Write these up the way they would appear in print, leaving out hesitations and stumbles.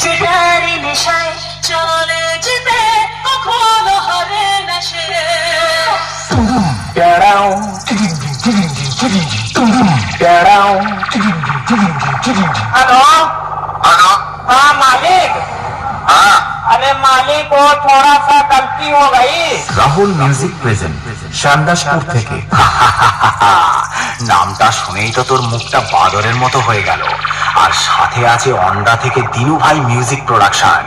যেটারই নেশায় চলে যেতে কখনো হবে না সে। Hello hello. हाँ मालिक। हाँ अरे मालिक वो थोड़ा सा गलती हो गई। রাহুল মিউজিক প্রেজেন্ট শান্দাসপুর থেকে। নামটা শুনেই তো তোর মুখটা বাদরের মতো হয়ে গেল। আর সাথে আছে অন্ডা থেকে দিনু ভাই মিউজিক প্রোডাকশন।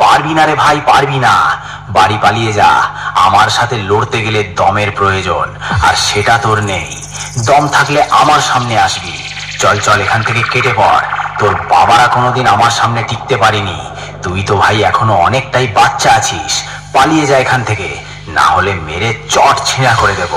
পারবি না রে ভাই, পারবি না। বাড়ি পালিয়ে যা। আমার সাথে লড়তে গেলে দমের প্রয়োজন, আর সেটা তোর নেই। দম থাকলে আমার সামনে আসবি। চল চল এখান থেকে কেটে পড়। তোর বাবারা কোনোদিন আমার সামনে টিকতে পারিনি। তুই তো ভাই এখনো অনেকটাই বাচ্চা আছিস। পালিয়ে যা এখান থেকে, না হলে মেরে চট ছিঁড়া করে দেব।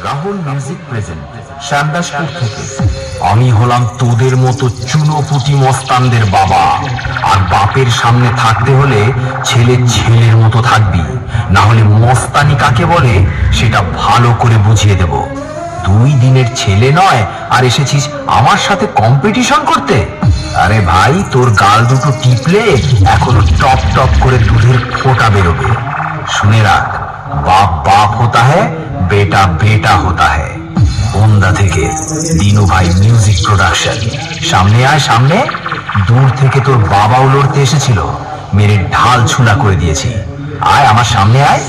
রাহুল মিউজিক প্রেজেন্ট শান্দাসপুর থেকে। আমি হলাম তোদের মতো চুনোপুটি মস্তানদের বাবা, আর বাপের সামনে থাকতে হলে ছেলে ছেলের মতো থাকবি, না হলে মস্তানি কাকে বলে সেটা ভালো করে বুঝিয়ে দেব। 2 দিনের ছেলে নয় আর এসেছিস আমার সাথে কম্পিটিশন করতে? আরে ভাই, তোর গাল দুটো টিপলে এখনো টপ টপ করে দুধের ফোঁটা বেরোবে। শুনে রাখ, বাপ বাপ होता है, बेटा बेटा होता है। ওন্দা থেকে দিনু ভাই মিউজিক প্রোডাকশন। সামনে আয় সামনে। দূর থেকে তোর বাবাও লড়তে এসেছিল, মেরে ঢাল ছুলা করে দিয়েছি। আয় আমার সামনে আয়।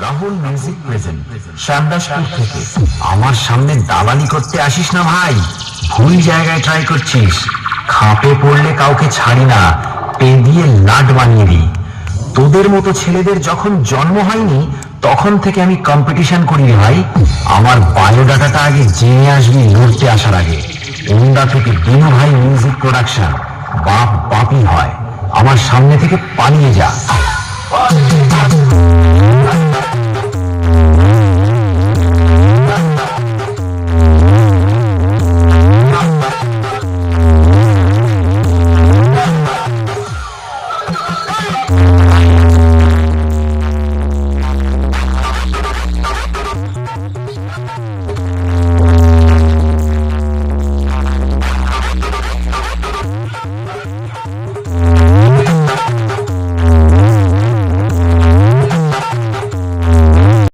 রাহুল মিউজিক প্রেজেন্ট শান্দাসপুর থেকে। আমার সামনে দালালি করতে আসিস না ভাই, ভুল জায়গায় ট্রাই করছিস। খাপে পড়লে কাউকে ছাড়ি না, পেঁদিয়ে লাড বানিয়ে দিই। তোদের মতো ছেলেদের যখন জন্ম হয়নি তখন থেকে আমি কম্পিটিশন করি রে ভাই। আমার বায়োডাটাটা আগে জেনে আসবি লড়তে আসার আগে। ওন্দা থেকে দিনু ভাই মিউজিক প্রোডাকশন। বাপ বাপই হয়। আমার সামনে থেকে পালিয়ে যা।